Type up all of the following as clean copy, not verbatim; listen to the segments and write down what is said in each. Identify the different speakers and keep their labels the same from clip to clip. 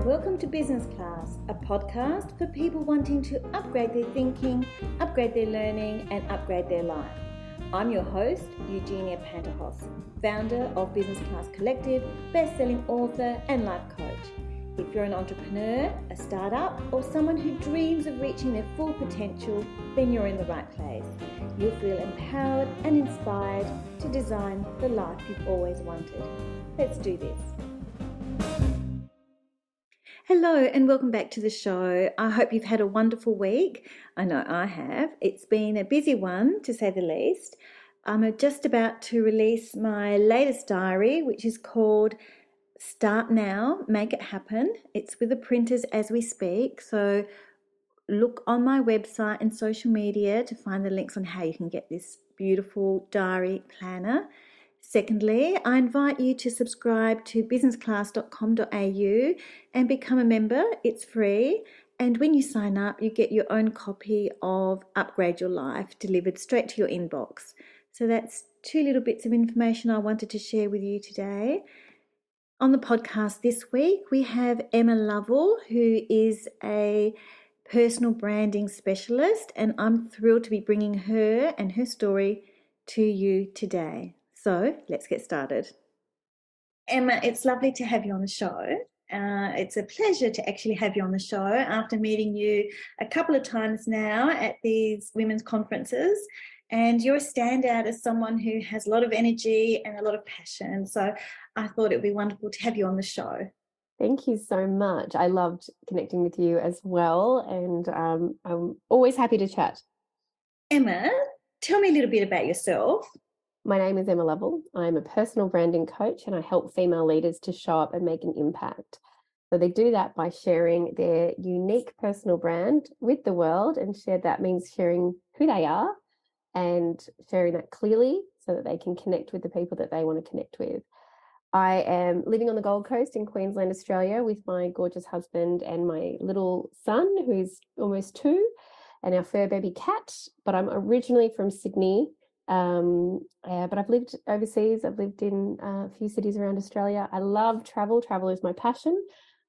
Speaker 1: Welcome to Business Class, a podcast for people wanting to upgrade their thinking, upgrade their learning, and upgrade their life. I'm your host, Eugenia Panterhoff, founder of Business Class Collective, best-selling author and life coach. If you're an entrepreneur, a startup, or someone who dreams of reaching their full potential, then you're in the right place. You'll feel empowered and inspired to design the life you've always wanted. Let's do this. Hello and welcome back to the show. I hope you've had a wonderful week. I know I have. It's been a busy one, to say the least. I'm just about to release my latest diary, which is called Start Now, Make It Happen. It's with the printers as we speak. So look on my website and social media to find the links on how you can get this beautiful diary planner. Secondly, I invite you to subscribe to businessclass.com.au and become a member. It's free. And when you sign up, you get your own copy of Upgrade Your Life delivered straight to your inbox. So that's two little bits of information I wanted to share with you today. On the podcast this week, we have Emma Lovell, who is a personal branding specialist, and I'm thrilled to be bringing her and her story to you today. So let's get started. Emma, it's lovely to have you on the show. It's a pleasure to actually have you on the show after meeting you a couple of times now at these women's conferences. And you're a standout as someone who has a lot of energy and a lot of passion. So I thought it would be wonderful to have you on the show.
Speaker 2: Thank you so much. I loved connecting with you as well. And I'm always happy to chat.
Speaker 1: Emma, tell me a little bit about yourself.
Speaker 2: My name is Emma Lovell. I'm a personal branding coach and I help female leaders to show up and make an impact. So they do that by sharing their unique personal brand with the world, and that means sharing who they are and sharing that clearly so that they can connect with the people that they want to connect with. I am living on the Gold Coast in Queensland, Australia, with my gorgeous husband and my little son, who's almost 2, and our fur baby cat. But I'm originally from Sydney. But I've lived overseas. I've lived in a few cities around Australia. I love travel. Travel is my passion.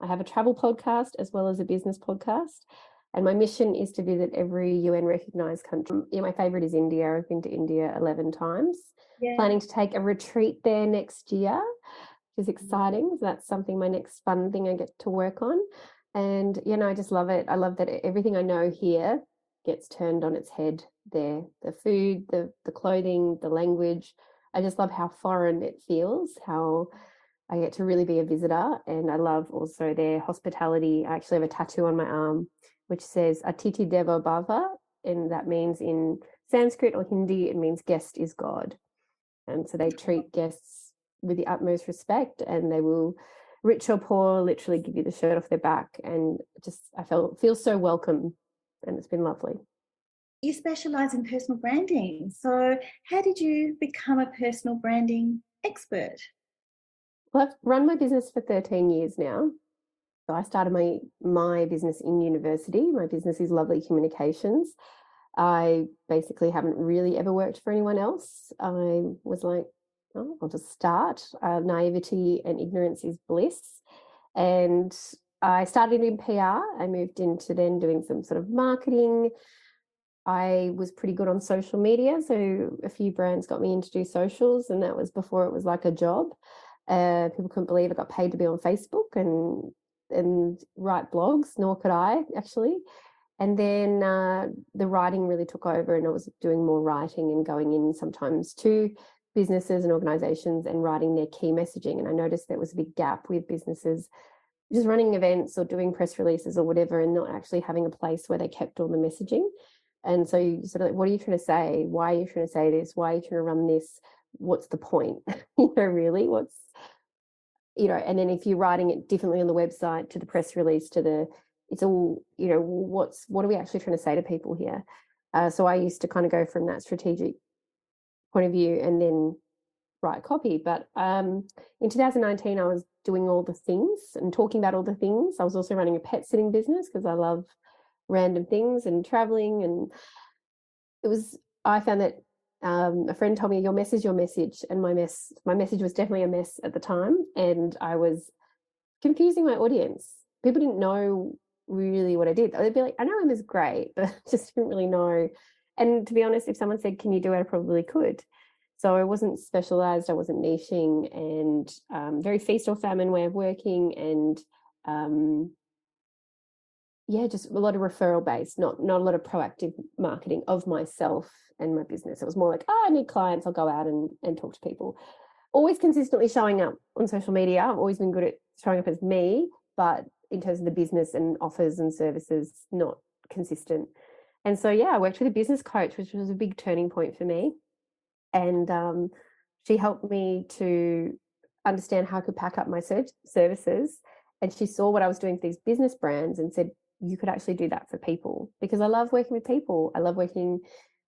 Speaker 2: I have a travel podcast as well as a business podcast. And my mission is to visit every UN recognised country. My favourite is India. I've been to India 11 times. Yeah. Planning to take a retreat there next year, which is exciting. So that's something, my next fun thing I get to work on. And, I just love it. I love that everything I know here gets turned on its head there. The food, the clothing, the language. I just love how foreign it feels, how I get to really be a visitor. And I love also their hospitality. I actually have a tattoo on my arm which says Atiti Devo Bhava, and that means in Sanskrit or Hindi, it means guest is God. And so they treat guests with the utmost respect, and they will, rich or poor, literally give you the shirt off their back. And I feel so welcome, and it's been lovely.
Speaker 1: You specialise in personal branding. So how did you become a personal branding expert?
Speaker 2: Well, I've run my business for 13 years now. So I started my business in university. My business is Lovely Communications. I basically haven't really ever worked for anyone else. I was like, I'll just start. Naivety and ignorance is bliss. And I started in PR. I moved into then doing some sort of marketing. I was pretty good on social media. So a few brands got me in to do socials, and that was before it was like a job. People couldn't believe I got paid to be on Facebook and write blogs, nor could I actually. And then the writing really took over, and I was doing more writing and going in sometimes to businesses and organizations and writing their key messaging. And I noticed there was a big gap with businesses just running events or doing press releases or whatever, and not actually having a place where they kept all the messaging. And so you sort of like, what are you trying to say? Why are you trying to say this? Why are you trying to run this? What's the point? Really, and then if you're writing it differently on the website to the press release it's all, what are we actually trying to say to people here? So I used to kind of go from that strategic point of view and then write copy. But in 2019, I was doing all the things and talking about all the things. I was also running a pet sitting business because I love random things and traveling. And I found that a friend told me, your message, and my message was definitely a mess at the time, and I was confusing my audience. people didn't know really what I did. They'd be like, I know Emma's great, but I just didn't really know. And to be honest, if someone said, can you do it, I probably could. So I wasn't specialized, I wasn't niching, and very feast or famine way of working, and yeah, just a lot of referral based, not a lot of proactive marketing of myself and my business. It was more like, oh, I need clients, I'll go out and talk to people. Always consistently showing up on social media. I've always been good at showing up as me, but in terms of the business and offers and services, not consistent. And so, yeah, I worked with a business coach, which was a big turning point for me. And she helped me to understand how I could pack up my services. And she saw what I was doing for these business brands and said, you could actually do that for people, because I love working with people. I love working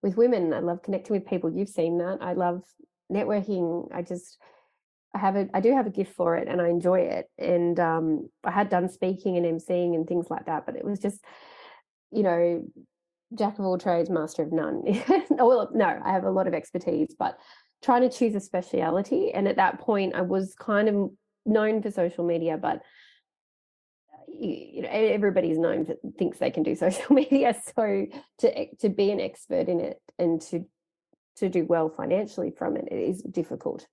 Speaker 2: with women. I love connecting with people. You've seen that. I love networking. I do have a gift for it, and I enjoy it. And I had done speaking and emceeing and things like that, but it was just, you know, jack of all trades, master of none. Well, no, I have a lot of expertise, but trying to choose a speciality. And at that point, I was kind of known for social media, but you know, everybody's known for, thinks they can do social media. So to be an expert in it and to do well financially from it, it is difficult.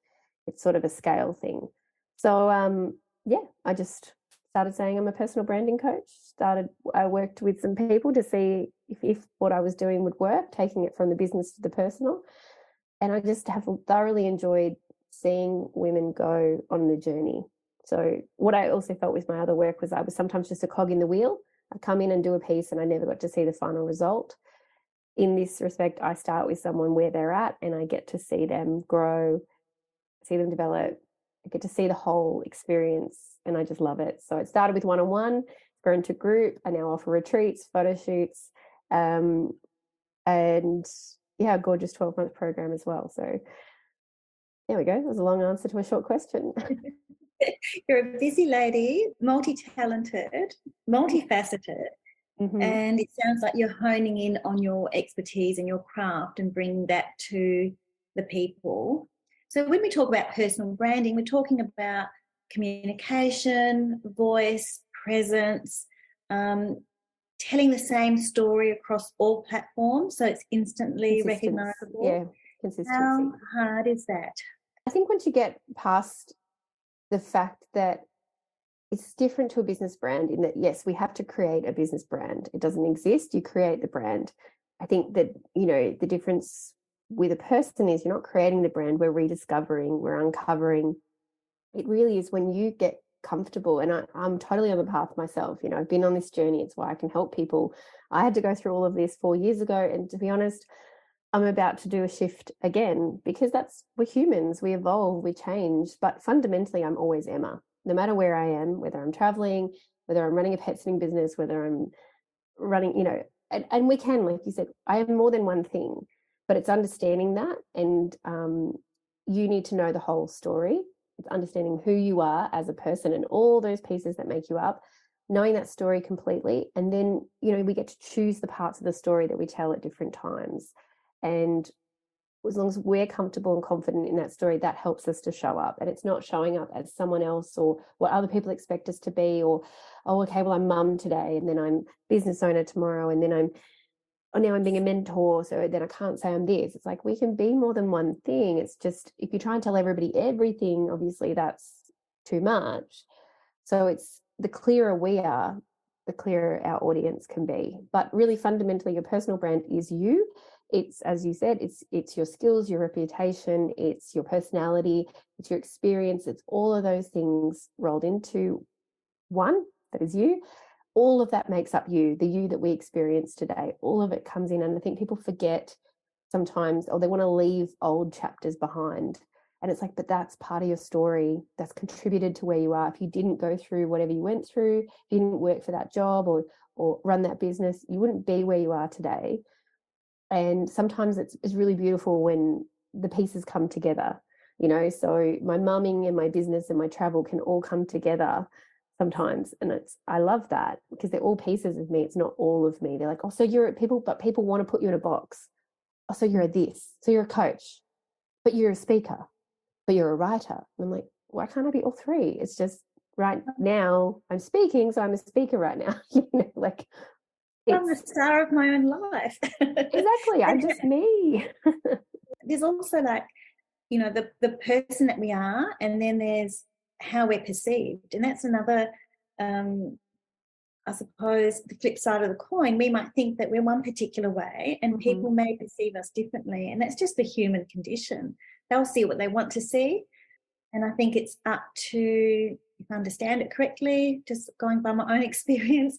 Speaker 2: It's sort of a scale thing. So yeah, I just started saying I'm a personal branding coach. I worked with some people to see if what I was doing would work, taking it from the business to the personal. And I just have thoroughly enjoyed seeing women go on the journey. So what I also felt with my other work was I was sometimes just a cog in the wheel. I'd come in and do a piece and I never got to see the final result. In this respect, I start with someone where they're at and I get to see them grow, see them develop. I get to see the whole experience and I just love it. So it started with one-on-one, grown to group. I now offer retreats, photo shoots, and yeah, a gorgeous 12-month program as well. So there we go. That was a long answer to a short question.
Speaker 1: You're a busy lady, multi-talented, multifaceted, and it sounds like you're honing in on your expertise and your craft and bringing that to the people. So when we talk about personal branding, we're talking about communication, voice, presence, telling the same story across all platforms so it's instantly recognizable.
Speaker 2: Yeah, consistency.
Speaker 1: How hard is that?
Speaker 2: I think once you get past the fact that it's different to a business brand in that, yes, we have to create a business brand. It doesn't exist. You create the brand. I think that, you know, the difference with a person is you're not creating the brand. We're rediscovering, we're uncovering. It really is when you get comfortable. And I'm totally on the path myself. You know, I've been on this journey. It's why I can help people. I had to go through all of this 4 years ago. And to be honest, I'm about to do a shift again because we're humans. We evolve, we change. But fundamentally, I'm always Emma. No matter where I am, whether I'm traveling, whether I'm running a pet sitting business, whether I'm running, you know, and we can, like you said, I am more than one thing, but it's understanding that. And you need to know the whole story. It's understanding who you are as a person and all those pieces that make you up, knowing that story completely. And then, you know, we get to choose the parts of the story that we tell at different times. And as long as we're comfortable and confident in that story, that helps us to show up. And it's not showing up as someone else or what other people expect us to be, or, oh, okay, well, I'm mum today, and then I'm business owner tomorrow, and then now I'm being a mentor, so then I can't say I'm this. It's like we can be more than one thing. It's just if you try and tell everybody everything, obviously that's too much. So it's the clearer we are, the clearer our audience can be. But really fundamentally, your personal brand is you. It's, as you said, it's your skills, your reputation, it's your personality, it's your experience, it's all of those things rolled into one, that is you. All of that makes up you, the you that we experience today. All of it comes in, and I think people forget sometimes, or they want to leave old chapters behind. And it's like, but that's part of your story. That's contributed to where you are. If you didn't go through whatever you went through, if you didn't work for that job or run that business, you wouldn't be where you are today. And sometimes it's really beautiful when the pieces come together, you know. So my mumming and my business and my travel can all come together sometimes, and I love that because they're all pieces of me. It's not all of me. They're like, oh, so you're people, but people want to put you in a box. Oh, so you're a this, so you're a coach, but you're a speaker, but you're a writer. And I'm like, why can't I be all three? It's just right now I'm speaking, so I'm a speaker right now. Like
Speaker 1: I'm the
Speaker 2: it's
Speaker 1: star of my own life.
Speaker 2: exactly, I'm just me.
Speaker 1: There's also like, the person that we are, and then there's how we're perceived. And that's another, I suppose, the flip side of the coin. We might think that we're one particular way and people may perceive us differently. And that's just the human condition. They'll see what they want to see. And I think it's up to, if I understand it correctly, just going by my own experience,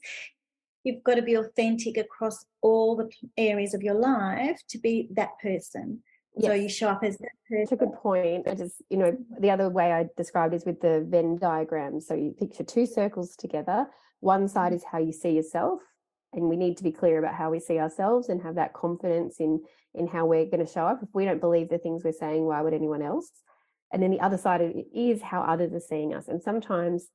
Speaker 1: you've got to be authentic across all the areas of your life to be that person.
Speaker 2: Yes.
Speaker 1: So you show up as that person.
Speaker 2: That's a good point. I just, the other way I described is with the Venn diagram. So you picture two circles together. One side is how you see yourself, and we need to be clear about how we see ourselves and have that confidence in how we're going to show up. If we don't believe the things we're saying, why would anyone else? And then the other side of it is how others are seeing us. And sometimes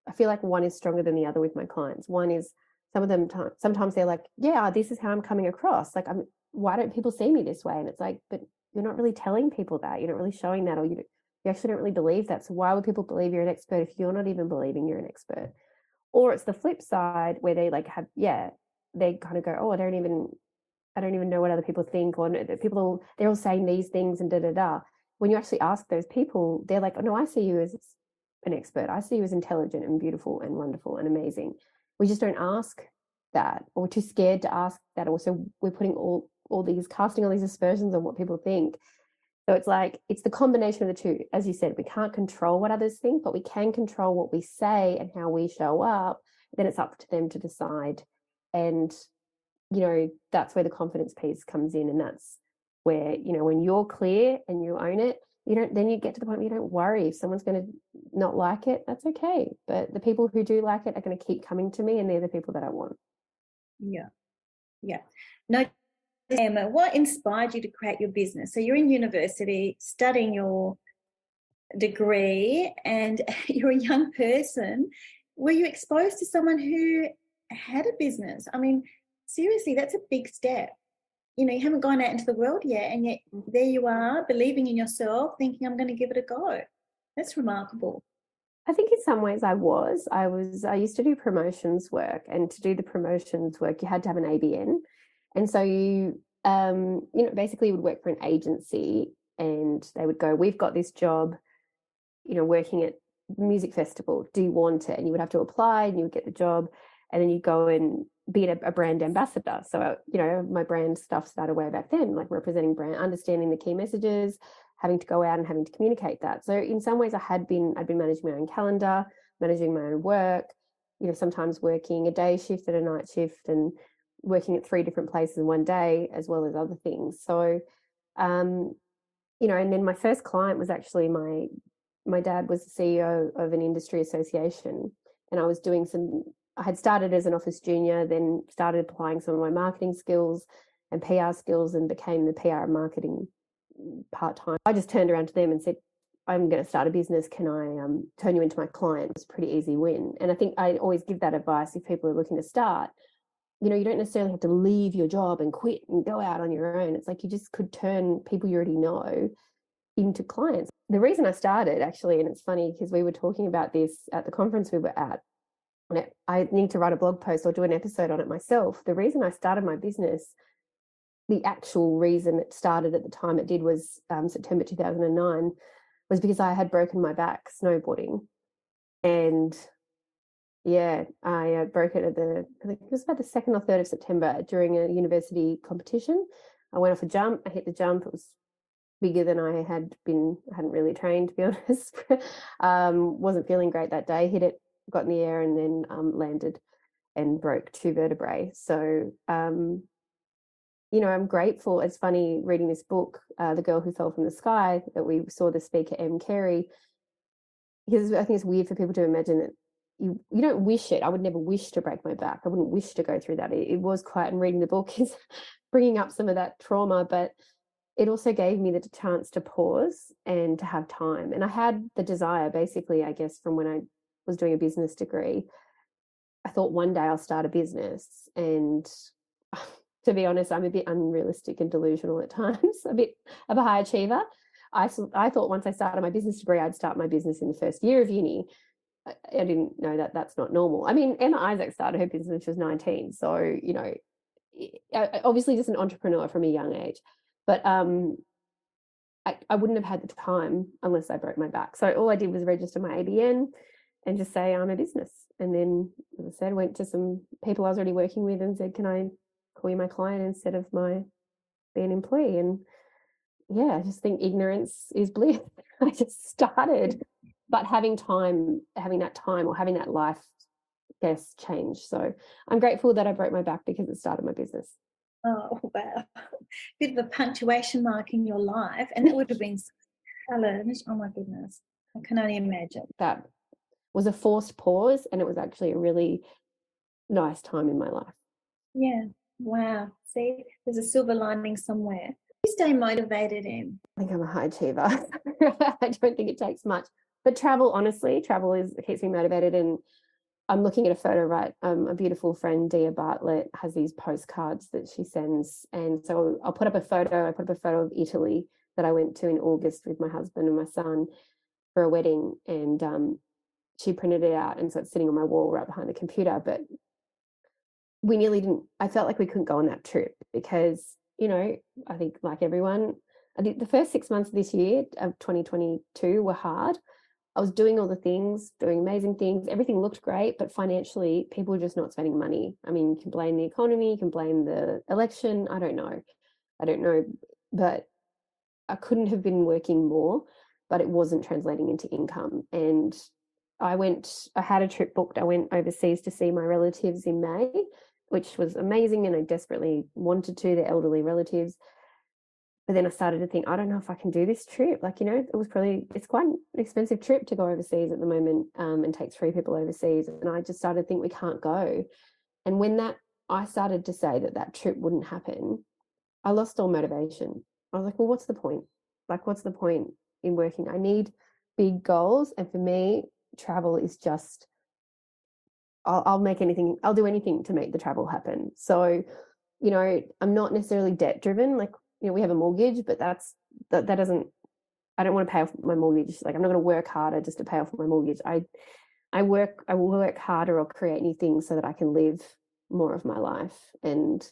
Speaker 2: I feel like one is stronger than the other with my clients. One is, some of them, sometimes they're like, yeah, this is how I'm coming across. Like, why don't people see me this way? And it's like, but you're not really telling people that. You're not really showing that, or you actually don't really believe that. So why would people believe you're an expert if you're not even believing you're an expert? Or it's the flip side where they like have, they kind of go, oh, I don't even know what other people think, or they're all saying these things and da da da. When you actually ask those people, they're like, oh no, I see you as an expert. I see you as intelligent and beautiful and wonderful and amazing. We just don't ask that, or we're too scared to ask that. Also, we're putting casting all these aspersions on what people think. So it's like, it's the combination of the two. As you said, we can't control what others think, but we can control what we say and how we show up. Then it's up to them to decide. And, that's where the confidence piece comes in. And that's where, when you're clear and you own it, then you get to the point where you don't worry if someone's going to not like it. That's okay. But the people who do like it are going to keep coming to me, and they're the people that I want.
Speaker 1: Yeah. No, Emma, what inspired you to create your business? So you're in university studying your degree, and you're a young person. Were you exposed to someone who had a business? I mean, seriously, that's a big step. You haven't gone out into the world yet, and yet there you are, believing in yourself, thinking, I'm going to give it a go. That's remarkable.
Speaker 2: I think in some ways I used to do promotions work, and to do the promotions work, you had to have an ABN. And so basically you would work for an agency, and they would go, we've got this job, working at music festival. Do you want it? And you would have to apply, and you would get the job, and then you go and be a brand ambassador. So, my brand stuff started way back then, like representing brand, understanding the key messages, having to go out and having to communicate that. So in some ways I'd been managing my own calendar, managing my own work, sometimes working a day shift and a night shift, and working at 3 different places in one day, as well as other things. So, and then my first client was actually my dad was the CEO of an industry association, and I had started as an office junior, then started applying some of my marketing skills and PR skills, and became the PR and marketing part-time. I just turned around to them and said, I'm going to start a business. Can I turn you into my client? It's a pretty easy win. And I think I always give that advice if people are looking to start. You don't necessarily have to leave your job and quit and go out on your own. It's like you just could turn people you already know into clients. The reason I started, actually, and it's funny because we were talking about this at the conference we were at, and I need to write a blog post or do an episode on it myself. The reason I started my business, the actual reason it started at the time it did, was September 2009, was because I had broken my back snowboarding. And I broke it I think it was about the 2nd or 3rd of September during a university competition. I went off a jump, I hit the jump, it was bigger than I hadn't really trained, to be honest. Wasn't feeling great that day, hit it, got in the air, and then landed and broke 2 vertebrae. So, I'm grateful. It's funny reading this book, The Girl Who Fell from the Sky, that we saw the speaker, M. Carey, because I think it's weird for people to imagine that you don't wish it. I would never wish to break my back. I wouldn't wish to go through that. It was quite, and reading the book is bringing up some of that trauma, but it also gave me the chance to pause and to have time. And I had the desire, basically, I guess, from when I was doing a business degree. I thought one day I'll start a business, and to be honest, I'm a bit unrealistic and delusional at times, a bit of a high achiever. I thought once I started my business degree, I'd start my business in the first year of uni. I didn't know that that's not normal. I mean, Emma Isaac started her business when she was 19. So, obviously just an entrepreneur from a young age. But I wouldn't have had the time unless I broke my back. So all I did was register my ABN and just say I'm a business. And then, as I said, went to some people I was already working with and said, can I call you my client instead of my being an employee? And yeah, I just think ignorance is bliss. I just started, but having that time or having that life, yes, change. So I'm grateful that I broke my back because it started my business.
Speaker 1: Oh, wow. Bit of a punctuation mark in your life, and that would have been challenged. Oh my goodness. I can only imagine.
Speaker 2: That was a forced pause, and it was actually a really nice time in my life.
Speaker 1: Yeah. Wow. See, there's a silver lining somewhere. You stay motivated in.
Speaker 2: I think I'm a high achiever. I don't think it takes much. But honestly, keeps me motivated. And I'm looking at a photo, right? A beautiful friend, Dia Bartlett, has these postcards that she sends. And so I'll put up a photo. I put up a photo of Italy that I went to in August with my husband and my son for a wedding. And she printed it out. And so it's sitting on my wall right behind the computer. But we nearly didn't, I felt like we couldn't go on that trip because, I think like everyone, I think the first 6 months of this year of 2022 were hard. I was doing all the things, doing amazing things. Everything looked great, but financially, people were just not spending money. I mean, you can blame the economy, you can blame the election. I don't know. But I couldn't have been working more, but it wasn't translating into income. And I had a trip booked. I went overseas to see my relatives in May, which was amazing. And I desperately wanted to, the elderly relatives. But then I started to think, I don't know if I can do this trip. Like, it's quite an expensive trip to go overseas at the moment, and take 3 people overseas. And I just started to think we can't go. And I started to say that trip wouldn't happen, I lost all motivation. I was like, well, what's the point? Like, what's the point in working? I need big goals. And for me, travel is just, I'll do anything to make the travel happen. So, I'm not necessarily debt driven. Like, we have a mortgage, but that doesn't, I don't want to pay off my mortgage. Like, I'm not going to work harder just to pay off my mortgage. I will work harder or create new things so that I can live more of my life and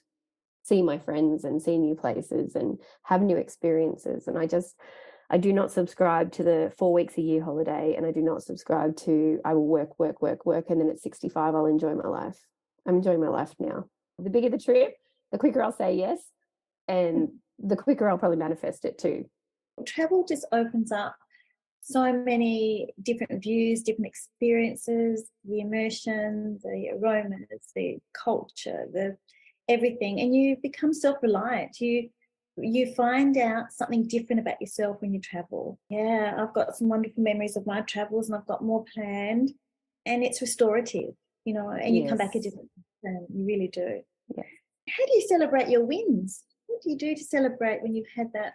Speaker 2: see my friends and see new places and have new experiences. And I do not subscribe to the 4 weeks a year holiday. And I do not subscribe to, I will work, work, work, work. And then at 65, I'll enjoy my life. I'm enjoying my life now. The bigger the trip, the quicker I'll say yes. And the quicker I'll probably manifest it too.
Speaker 1: Travel just opens up so many different views, different experiences, the immersion, the aromas, the culture, the everything, and you become self-reliant. You find out something different about yourself when you travel. Yeah, I've got some wonderful memories of my travels, and I've got more planned, and it's restorative, and you come back a different person. You really do.
Speaker 2: Yes.
Speaker 1: How do you celebrate your wins? What do you do to celebrate when you've had that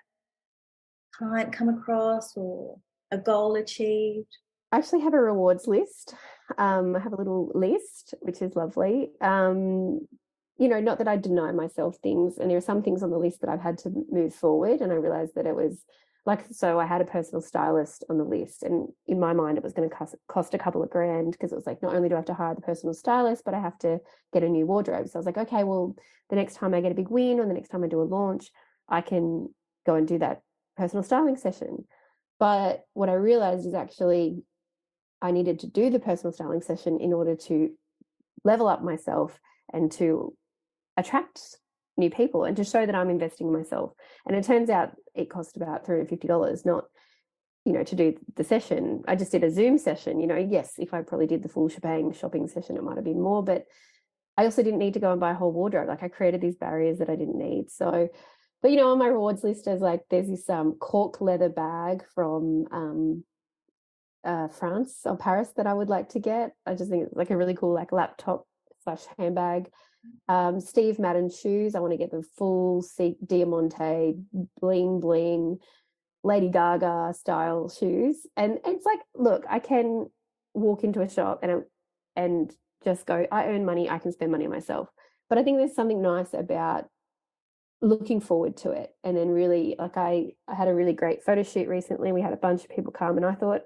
Speaker 1: client come across or a goal achieved?
Speaker 2: I actually have a rewards list. I have a little list, which is lovely. Not that I deny myself things, and there are some things on the list that I've had to move forward, and I realized that it was so I had a personal stylist on the list, and in my mind it was going to cost a couple of grand, because it was like, not only do I have to hire the personal stylist, but I have to get a new wardrobe. So I was like, okay, well, the next time I get a big win or the next time I do a launch, I can go and do that personal styling session. But what I realized is actually I needed to do the personal styling session in order to level up myself and to attract new people and to show that I'm investing in myself. And it turns out it cost about $350, not, to do the session. I just did a Zoom session, yes, if I probably did the full shebang shopping session, it might have been more, but I also didn't need to go and buy a whole wardrobe. Like, I created these barriers that I didn't need. So, but on my rewards list, there's this cork leather bag from France or Paris that I would like to get. I just think it's like a really cool laptop / handbag. Steve Madden shoes. I want to get the full Diamante bling bling Lady Gaga style shoes. And it's like, look, I can walk into a shop and just go, I earn money, I can spend money on myself. But I think there's something nice about looking forward to it. And then really, I had a really great photo shoot recently. We had a bunch of people come, and I thought,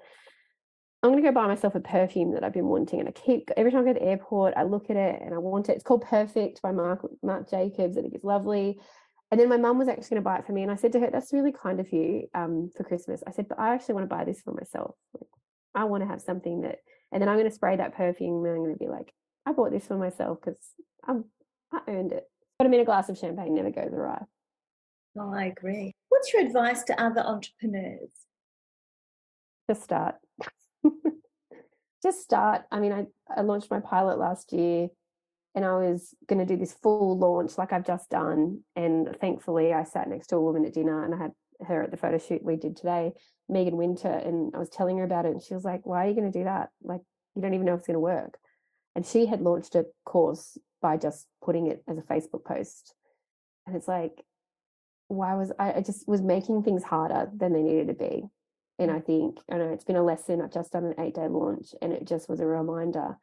Speaker 2: I'm going to go buy myself a perfume that I've been wanting. And I keep, every time I go to the airport, I look at it and I want it. It's called Perfect by Marc Jacobs. I think it's lovely. And then my mum was actually going to buy it for me. And I said to her, that's really kind of you for Christmas. I said, but I actually want to buy this for myself. Like, I want to have something that, and then I'm going to spray that perfume and I'm going to be like, I bought this for myself because I earned it. But I mean, a glass of champagne never goes awry.
Speaker 1: Oh, I agree. What's your advice to other entrepreneurs?
Speaker 2: Just start. Just start. I mean, I launched my pilot last year and I was going to do this full launch like I've just done. And thankfully, I sat next to a woman at dinner and I had her at the photo shoot we did today, Megan Winter, and I was telling her about it. And she was like, why are you going to do that? Like, you don't even know if it's going to work. And she had launched a course by just putting it as a Facebook post. And it's like, why was I just was making things harder than they needed to be. And I think, I know it's been a lesson. I've just done an 8-day launch and it just was a reminder.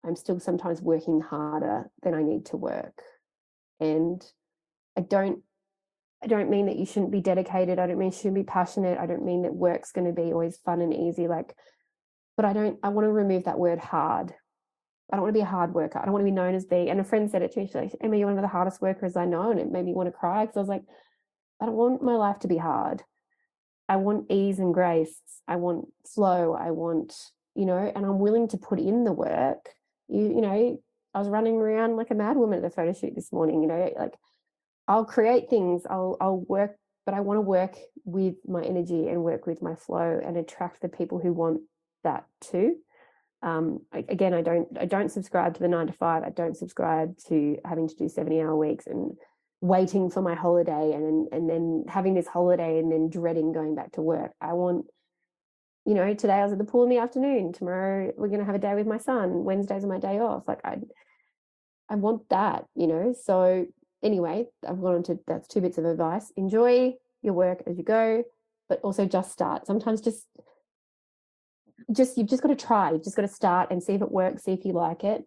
Speaker 2: I'm still sometimes working harder than I need to work. And I don't mean that you shouldn't be dedicated. I don't mean you shouldn't be passionate. I don't mean that work's going to be always fun and easy. Like, but I want to remove that word hard. I don't want to be a hard worker. I don't want to be known as being, and a friend said it to me, she's like, Emma, you're one of the hardest workers I know. And it made me want to cry because I was like, I don't want my life to be hard. I want ease and grace. I want flow. I want, and I'm willing to put in the work. I was running around like a mad woman at the photo shoot this morning, like I'll create things, I'll work, but I want to work with my energy and work with my flow and attract the people who want that too. Again, I don't subscribe to the 9 to 5. I don't subscribe to having to do 70-hour weeks and waiting for my holiday and then having this holiday and then dreading going back to work. I want, today I was at the pool in the afternoon. Tomorrow we're going to have a day with my son. Wednesdays are my day off. Like I want that, So anyway, I've gone on to, that's 2 bits of advice. Enjoy your work as you go, but also just start. Sometimes you've just got to try. You've just got to start and see if it works, see if you like it.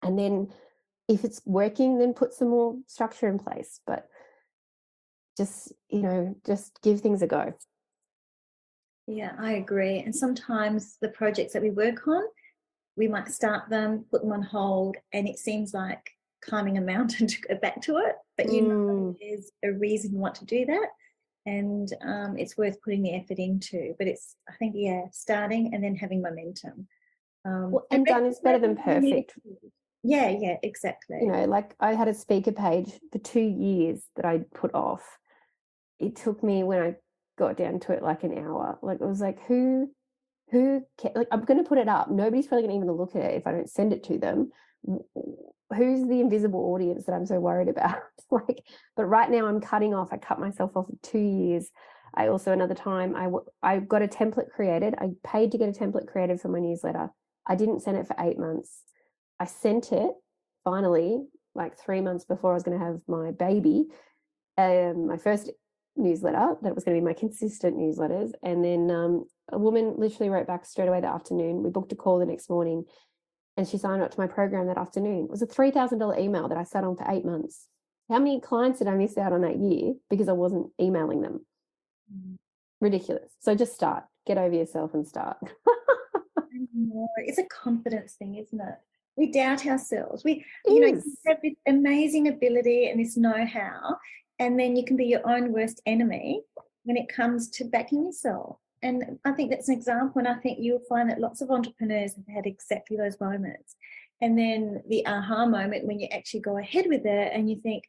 Speaker 2: And then if it's working, then put some more structure in place. But just give things a go.
Speaker 1: Yeah, I agree. And sometimes the projects that we work on, we might start them, put them on hold, and it seems like climbing a mountain to go back to it. But there's a reason you want to do that. And it's worth putting the effort into. But I think, starting and then having momentum.
Speaker 2: And done is better than perfect.
Speaker 1: Yeah, exactly.
Speaker 2: Like I had a speaker page for 2 years that I put off. It took me, when I got down to it, like an hour. Like it was like, who like, I'm going to put it up. Nobody's probably going to even look at it if I don't send it to them. Who's the invisible audience that I'm so worried about? Like, but right now I'm cutting off. I cut myself off for 2 years. I also, another time, I got a template created. I paid to get a template created for my newsletter. I didn't send it for 8 months. I sent it finally, like 3 months before I was going to have my baby. My first newsletter that was going to be my consistent newsletters. And then a woman literally wrote back straight away that afternoon. We booked a call the next morning and she signed up to my program that afternoon. It was a $3,000 email that I sat on for 8 months. How many clients did I miss out on that year because I wasn't emailing them? Ridiculous. So just start. Get over yourself and start.
Speaker 1: It's a confidence thing, isn't it? We doubt ourselves. You have this amazing ability and this know-how, and then you can be your own worst enemy when it comes to backing yourself. And I think that's an example, and I think you'll find that lots of entrepreneurs have had exactly those moments. And then the aha moment when you actually go ahead with it and you think,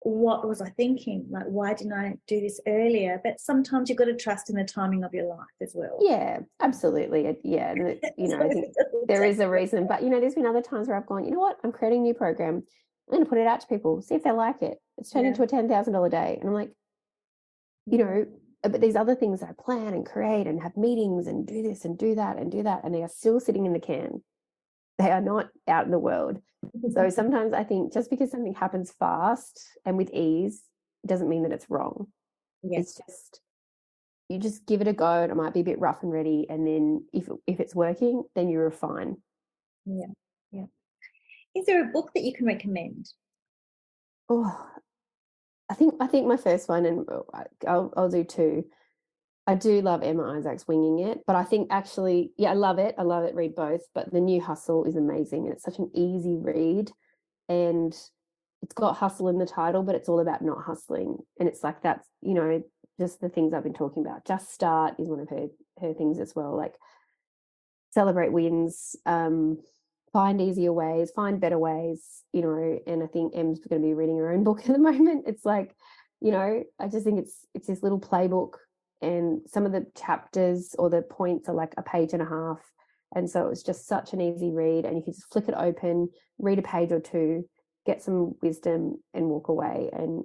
Speaker 1: what was I thinking? Like, why didn't I do this earlier? But sometimes you've got to trust in the timing of your life as well.
Speaker 2: Yeah, absolutely. Yeah. And, I think there is a reason. But, there's been other times where I've gone, you know what? I'm creating a new program. I'm going to put it out to people, see if they like it. It's turned into a $10,000 day. And I'm like, but these other things I plan and create and have meetings and do this and do that and do that. And they are still sitting in the can. They are not out in the world. So sometimes I think just because something happens fast and with ease, it doesn't mean that it's wrong. It's just, you just give it a go. And it might be a bit rough and ready. And then if it's working, then you refine.
Speaker 1: Yeah. Is there a book that you can recommend?
Speaker 2: Oh, I think my first one, and I'll do 2. I do love Emma Isaac's Winging It, but I think actually, yeah, I love it. I love it. Read both, but The New Hustle is amazing. It's such an easy read, and it's got hustle in the title, but it's all about not hustling. And it's like that's, just the things I've been talking about. Just Start is one of her things as well. Like celebrate wins, find easier ways, find better ways, and I think Em's going to be reading her own book at the moment. It's like, I just think it's this little playbook, and some of the chapters or the points are like a page and a half. And so it was just such an easy read, and you could just flick it open, read a page or two, get some wisdom and walk away. And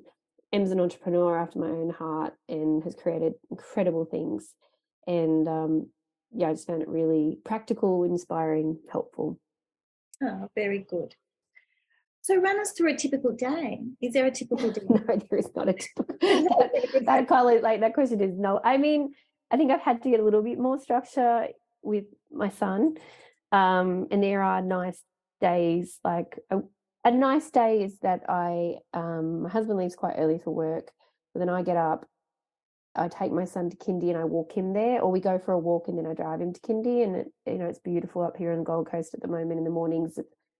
Speaker 2: Em's an entrepreneur after my own heart and has created incredible things. And yeah, I just found it really practical, inspiring, helpful.
Speaker 1: Oh, very good. So run us through a typical day. Is there a typical day?
Speaker 2: No, there is not a typical. that question is no. I mean, I think I've had to get a little bit more structure with my son, and there are nice days. Like a nice day is that my husband leaves quite early for work, but then I get up, I take my son to kindy and I walk him there, or we go for a walk and then I drive him to kindy. And it's beautiful up here on the Gold Coast at the moment. In the mornings,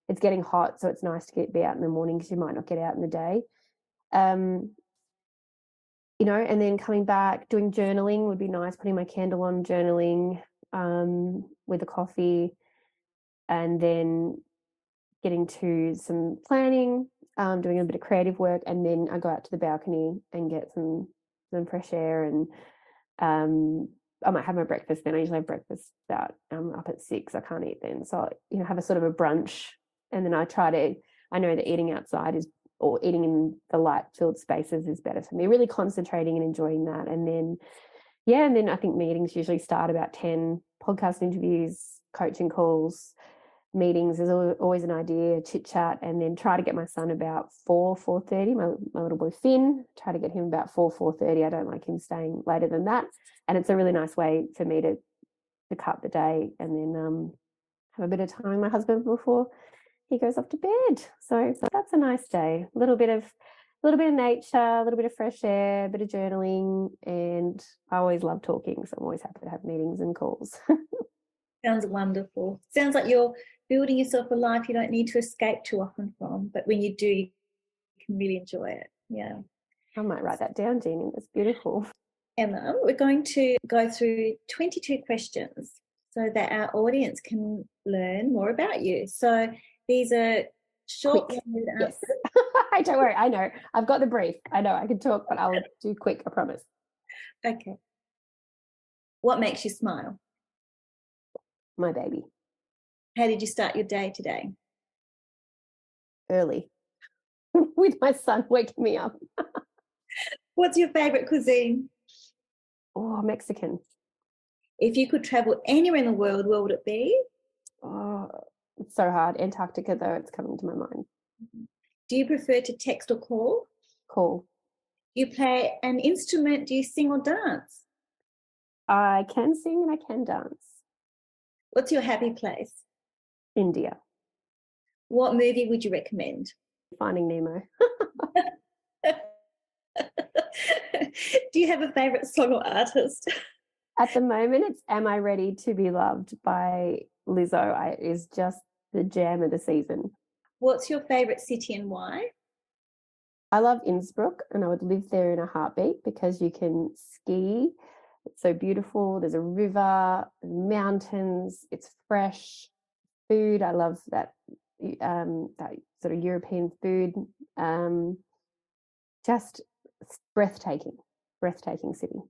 Speaker 2: it's getting hot, so it's nice to be out in the morning because you might not get out in the day. And then coming back, doing journaling would be nice. Putting my candle on, journaling with a coffee, and then getting to some planning, doing a bit of creative work, and then I go out to the balcony and get some fresh air. And I might have my breakfast then. I usually have breakfast about up at 6. I can't eat then, so have a sort of a brunch, and then I know that eating outside or eating in the light-filled spaces is better for me. Really concentrating and enjoying that, and then I think meetings usually start about 10. Podcast interviews, coaching calls, meetings. There's always an idea, chit chat, and then try to get my son about 4:30. My little boy Finn, try to get him about 4:30. I don't like him staying later than that, and it's a really nice way for me to cut the day, and then have a bit of time with my husband before he goes off to bed. So that's a nice day. A little bit of nature, a little bit of fresh air, a bit of journaling, and I always love talking, so I'm always happy to have meetings and calls.
Speaker 1: Sounds wonderful. Sounds like you're building yourself a life you don't need to escape too often from, but when you do, you can really enjoy it. Yeah.
Speaker 2: I might write that down, Jeannie. That's beautiful.
Speaker 1: Emma, we're going to go through 22 questions so that our audience can learn more about you. So these are short
Speaker 2: answers. Yes. Don't worry, I know. I've got the brief. I know I can talk, but I'll do quick, I promise.
Speaker 1: Okay. What makes you smile?
Speaker 2: My baby.
Speaker 1: How did you start your day today?
Speaker 2: Early. With my son waking me up.
Speaker 1: What's your favorite cuisine?
Speaker 2: Oh, Mexican.
Speaker 1: If you could travel anywhere in the world, where would it be?
Speaker 2: Oh, it's so hard. Antarctica, though, it's coming to my mind.
Speaker 1: Do you prefer to text or call?
Speaker 2: Call.
Speaker 1: Do you play an instrument? Do you sing or dance?
Speaker 2: I can sing and I can dance.
Speaker 1: What's your happy place?
Speaker 2: India.
Speaker 1: What movie would you recommend?
Speaker 2: Finding Nemo.
Speaker 1: Do you have a favourite song or artist?
Speaker 2: At the moment, it's Am I Ready to Be Loved by Lizzo. Is just the jam of the season.
Speaker 1: What's your favourite city and why?
Speaker 2: I love Innsbruck, and I would live there in a heartbeat because you can ski. It's so beautiful. There's a river, mountains. It's fresh food. I love that sort of European food. Just breathtaking city.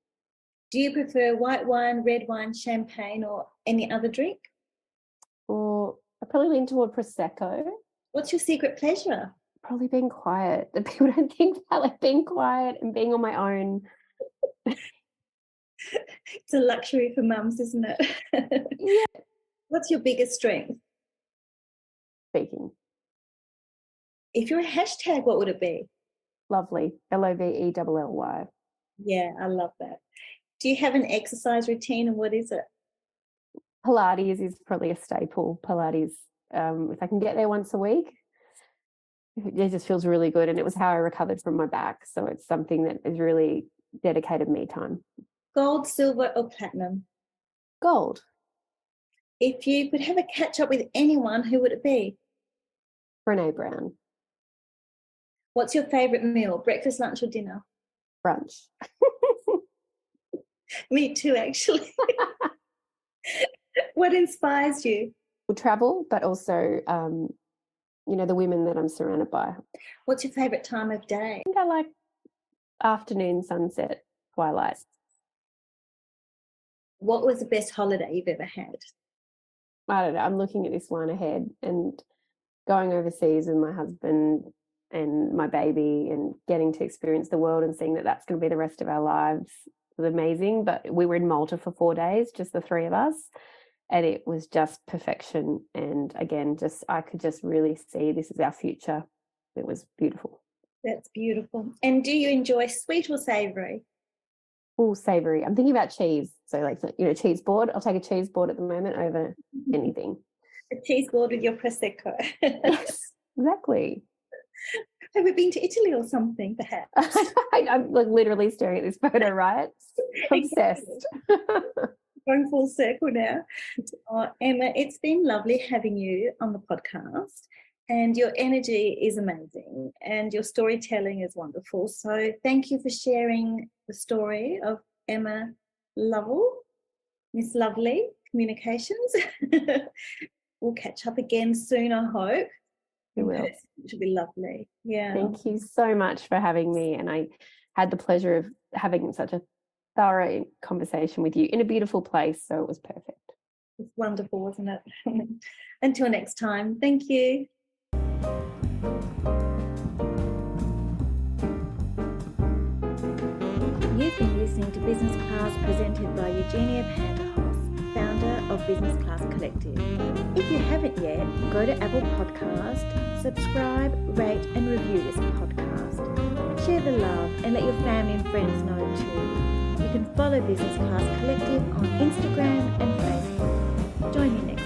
Speaker 1: Do you prefer white wine, red wine, champagne, or any other drink?
Speaker 2: Or I probably lean toward Prosecco.
Speaker 1: What's your secret pleasure?
Speaker 2: Probably being quiet. The people don't think about like being quiet and being on my own.
Speaker 1: It's a luxury for mums, isn't it?
Speaker 2: Yeah.
Speaker 1: What's your biggest strength?
Speaker 2: Speaking.
Speaker 1: If you're a hashtag, what would it be?
Speaker 2: Lovely. LOVELLY.
Speaker 1: Yeah, I love that. Do you have an exercise routine, and what is it?
Speaker 2: Pilates is probably a staple. Pilates, if I can get there once a week, it just feels really good. And it was how I recovered from my back. So it's something that is really dedicated me time.
Speaker 1: Gold, silver, or platinum?
Speaker 2: Gold.
Speaker 1: If you could have a catch up with anyone, who would it be?
Speaker 2: Brene Brown.
Speaker 1: What's your favourite meal? Breakfast, lunch, or dinner?
Speaker 2: Brunch.
Speaker 1: Me too, actually. What inspires you?
Speaker 2: Travel, but also, the women that I'm surrounded by.
Speaker 1: What's your favourite time of day?
Speaker 2: I think I like afternoon, sunset, twilight.
Speaker 1: What was the best holiday you've ever had?
Speaker 2: I don't know. I'm looking at this one ahead and going overseas with my husband and my baby and getting to experience the world and seeing that that's going to be the rest of our lives was amazing. But we were in Malta for 4 days, just the three of us, and it was just perfection. And again, I could just really see this is our future. It was beautiful.
Speaker 1: That's beautiful. And do you enjoy sweet or savoury?
Speaker 2: Oh, savoury. I'm thinking about cheese. So cheese board. I'll take a cheese board at the moment over anything.
Speaker 1: A cheese board with your Prosecco.
Speaker 2: Yes, exactly.
Speaker 1: Have we been to Italy or something, perhaps?
Speaker 2: I'm like literally staring at this photo, right? Obsessed.
Speaker 1: Going full circle now. Oh, Emma, it's been lovely having you on the podcast, and your energy is amazing and your storytelling is wonderful. So thank you for sharing the story of Emma Lovell, Miss Lovely Communications. We'll catch up again soon, I hope.
Speaker 2: We will.
Speaker 1: Which will be lovely. Yeah.
Speaker 2: Thank you so much for having me. And I had the pleasure of having such a thorough conversation with you in a beautiful place. So it was perfect.
Speaker 1: It's wonderful, wasn't it? Until next time. Thank you. You've been listening to Business Class presented by Eugenia Panderhoff, founder of Business Class Collective. If you haven't yet, go to Apple Podcast, subscribe, rate and review this podcast. Share the love and let your family and friends know too. You can follow Business Class Collective on Instagram and Facebook. Join me next time.